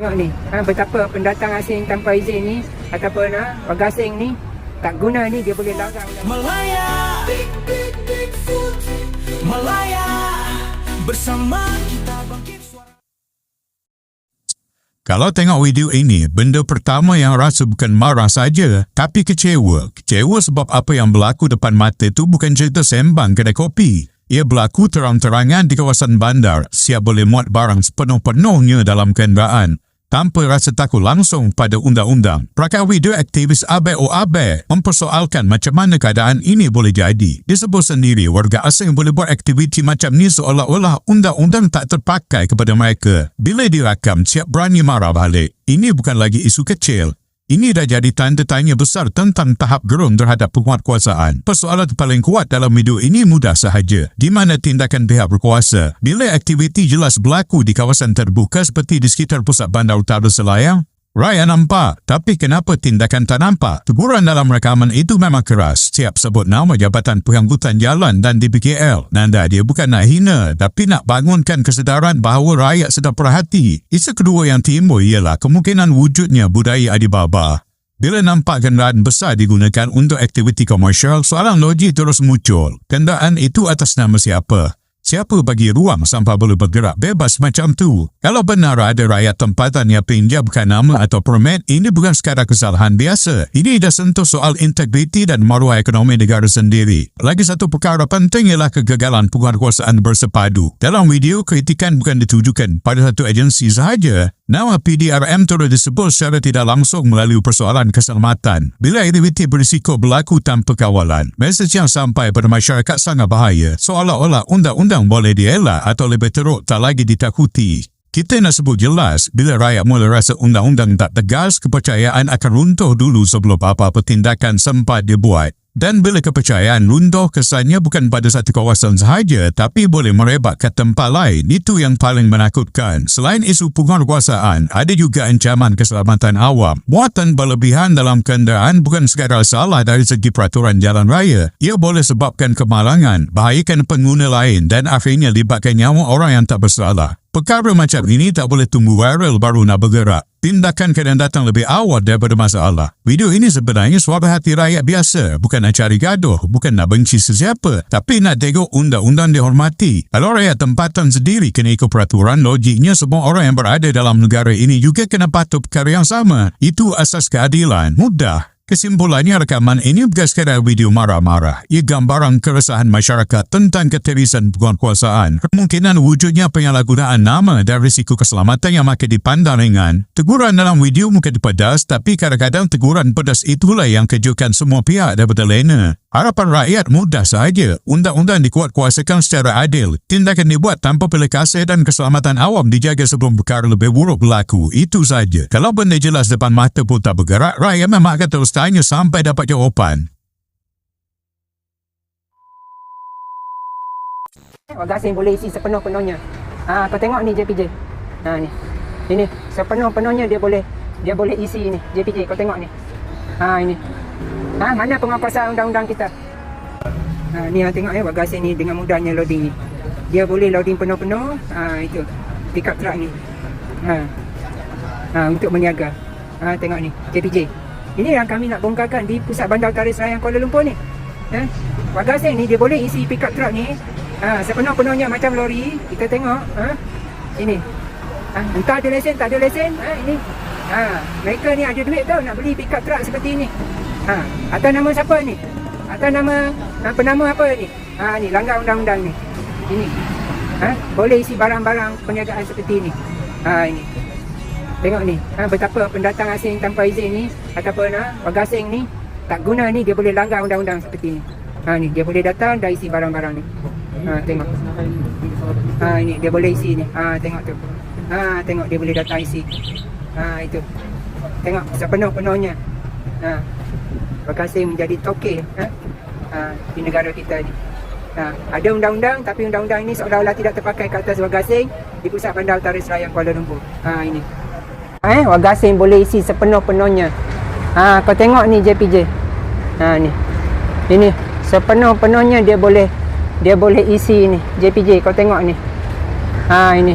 Tengok ni, betapa pendatang asing tanpa izin ni ataupun warga asing ni tak guna ni, dia boleh larang. Malaya, Malaya, bersama kita bangkit suara. Kalau tengok video ini, benda pertama yang rasa bukan marah saja, tapi kecewa. Kecewa sebab apa yang berlaku depan mata itu bukan cerita sembang kedai kopi. Ia berlaku terang-terangan di kawasan bandar. Siap boleh muat barang sepenuh-penuhnya dalam kenderaan, tanpa rasa takut langsung pada undang-undang. Prakar video aktivis ABOAB mempersoalkan macam mana keadaan ini boleh jadi. Disebut sendiri, warga asing boleh buat aktiviti macam ni seolah-olah undang-undang tak terpakai kepada mereka. Bila dirakam, siap berani marah balik. Ini bukan lagi isu kecil. Ini dah jadi tanda tanya besar tentang tahap gerun terhadap penguatkuasaan. Persoalan paling kuat dalam video ini mudah sahaja. Di mana tindakan pihak berkuasa? Bila aktiviti jelas berlaku di kawasan terbuka seperti di sekitar pusat bandar utara Selayang, raya nampak, tapi kenapa tindakan tak nampak? Teguran dalam rakaman itu memang keras. Siap sebut nama Jabatan Pengangkutan Jalan dan DPKL. Nanda dia bukan nak hina, tapi nak bangunkan kesedaran bahawa rakyat sedang perhati. Isu kedua yang timbul ialah kemungkinan wujudnya budaya adibaba. Bila nampak kenderaan besar digunakan untuk aktiviti komersial, soalan logik terus muncul. Kenderaan itu atas nama siapa? Siapa bagi ruang sampai boleh bergerak bebas macam tu? Kalau benar ada rakyat tempatan yang pinjamkan nama atau permit, ini bukan sekadar kesalahan biasa. Ini dah sentuh soal integriti dan maruah ekonomi negara sendiri. Lagi satu perkara penting ialah kegagalan penguatkuasaan bersepadu. Dalam video, kritikan bukan ditujukan pada satu agensi sahaja. Nama PDRM turut disebut secara tidak langsung melalui persoalan keselamatan. Bila aktiviti berisiko berlaku tanpa kawalan, mesej yang sampai pada masyarakat sangat bahaya. Seolah-olah undang-undang boleh dielak atau lebih teruk tak lagi ditakuti. Kita nak sebut jelas, bila rakyat mula rasa undang-undang tak tegas, kepercayaan akan runtuh dulu sebelum apa-apa tindakan sempat dibuat. Dan bila kepercayaan runtuh, kesannya bukan pada satu kawasan sahaja, tapi boleh merebak ke tempat lain. Itu yang paling menakutkan. Selain isu penguatkuasaan, ada juga ancaman keselamatan awam. Muatan berlebihan dalam kenderaan bukan sekadar salah dari segi peraturan jalan raya. Ia boleh sebabkan kemalangan, bahayakan pengguna lain dan akhirnya libatkan nyawa orang yang tak bersalah. Perkara macam ini tak boleh tunggu viral baru nak bergerak. Tindakan kadang datang lebih awal daripada masalah. Video ini sebenarnya suara hati rakyat biasa. Bukan nak cari gaduh, bukan nak benci sesiapa, tapi nak tengok undang-undang dihormati. Kalau rakyat tempatan sendiri kena ikut peraturan, logiknya semua orang yang berada dalam negara ini juga kena patuh perkara yang sama. Itu asas keadilan. Mudah. Kesimpulannya, rekaman ini bukan sekadar video marah-marah. Ia gambaran keresahan masyarakat tentang keterisan penguatkuasaan, kemungkinan wujudnya penyalahgunaan nama dan risiko keselamatan yang makin dipandang ringan. Teguran dalam video mungkin pedas, tapi kadang-kadang teguran pedas itulah yang kejutkan semua pihak daripada lena. Harapan rakyat mudah sahaja. Undang-undang dikuatkuasakan secara adil. Tindakan dibuat tanpa pilih kasih dan keselamatan awam dijaga sebelum perkara lebih buruk berlaku. Itu saja. Kalau benda jelas depan mata pun tak bergerak, rakyat memang akan terus tanya sampai dapat jawapan. Warga asing boleh isi sepenuh-penuhnya. Kau tengok ni JPJ. Ni. Ini sepenuh-penuhnya dia boleh isi ni JPJ. Kau tengok ni. Ini. Mana penguatkuasaan undang-undang kita? Ni tengok warga asing ni dengan mudahnya loading ni. Dia boleh loading penuh-penuh. Itu pickup truck ni. Untuk meniaga. Tengok ni JPJ. Ini yang kami nak bongkarkan di pusat bandar utara Selayang Kuala Lumpur ni. Warga asing ni dia boleh isi pickup truck ni sepenuh-penuhnya macam lori. Kita tengok ini. Entah ada lesen, tak ada lesen. Ini. Mereka ni ada duit tau nak beli pickup truck seperti ini. Atas nama siapa ni? Atas nama penama apa ni? Ni langgar undang-undang ni. Ini. Boleh isi barang-barang perniagaan seperti ni. Ini. Tengok ni. Betapa pendatang asing tanpa izin ni ataupun warga asing ni tak guna ni, dia boleh langgar undang-undang seperti ni. Ni dia boleh datang dah isi barang-barang ni. Tengok. Ini dia boleh isi ni. Tengok tu. Tengok dia boleh datang isi. Itu. Tengok sepenuh-penuhnya. Warga asing menjadi toke di negara kita ni. Ada undang-undang, tapi undang-undang ini seolah-olah tidak terpakai ke atas warga asing di pusat bandar utara Selayang Kuala Lumpur. Ini. Warga asing boleh isi sepenuh-penuhnya. Kau tengok ni JPJ. Ni. Ini sepenuh-penuhnya dia boleh isi ni JPJ. Kau tengok ni. Ini.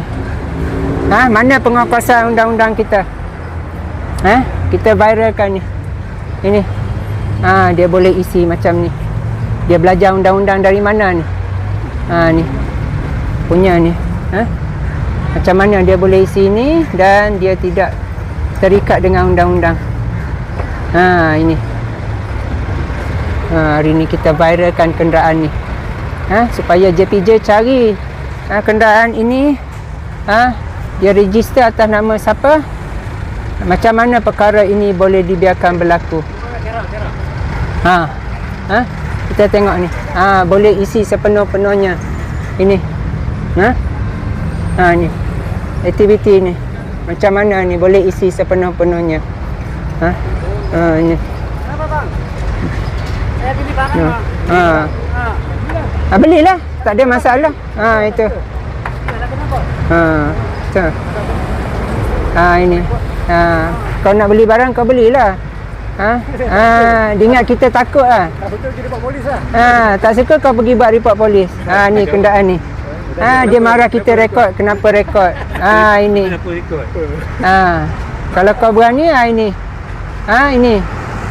Mana penguatkuasaan undang-undang kita? Kita viralkan ni. Ini. Dia boleh isi macam ni. Dia belajar undang-undang dari mana ni? Ni. Punya ni. Macam mana dia boleh isi ni dan dia tidak terikat dengan undang-undang. Ini. Hari ni kita viralkan kenderaan ni. Supaya JPJ cari kenderaan ini. Dia register atas nama siapa? Macam mana perkara ini boleh dibiarkan berlaku? Kita tengok ni. Boleh isi sepenuh-penuhnya. Ini. Ni. Aktiviti ni. Macam mana ni boleh isi sepenuh-penuhnya? Ini. Kenapa bang? Saya beli barang bang. Belilah. Tak ada masalah. Itu. Betul. Ini. Kau nak beli barang kau belilah. Dia ingat kita takut lah. Tak betul dia report polis lah. Tak suka kau pergi buat report polis. Ni kenderaan ni. Dia marah kita rekod. Kenapa rekod? Ini. Kalau kau berani ini. Ini.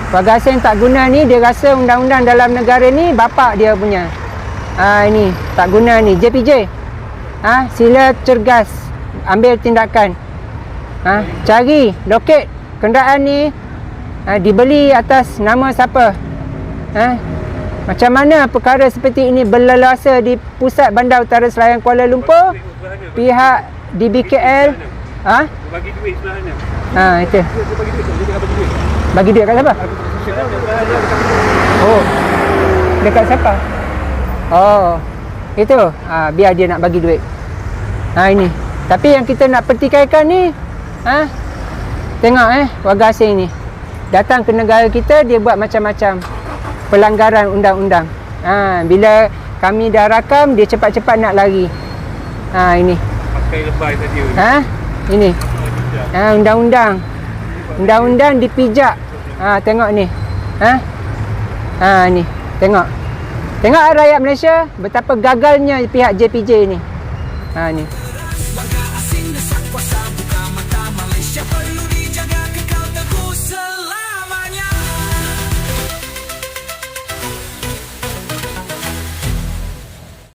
Bagasan tak guna ni, dia rasa undang-undang dalam negara ni bapak dia punya. Ini tak guna ni. JPJ. Sila cergas ambil tindakan. Cari loket kenderaan ni. Dibeli atas nama siapa? Macam mana perkara seperti ini berleluasa di pusat Bandar Utara Selayang Kuala Lumpur? Pihak DBKL Bagi duit sebelahnya. Itu. Bagi duit, dia bagi duit. Bagi duit kat siapa? Oh. Dekat siapa? Oh. Itu. Biar dia nak bagi duit. Ini. Tapi yang kita nak pertikaikan ni, tengok warga asing ni. Datang ke negara kita, dia buat macam-macam pelanggaran undang-undang. Bila kami dah rakam, dia cepat-cepat nak lari. Ini. Pakai lebay tadi. Ini. Undang-undang. Undang-undang dipijak. Tengok ni. Ni. Tengok. Tengok rakyat Malaysia betapa gagalnya pihak JPJ ni. Ni.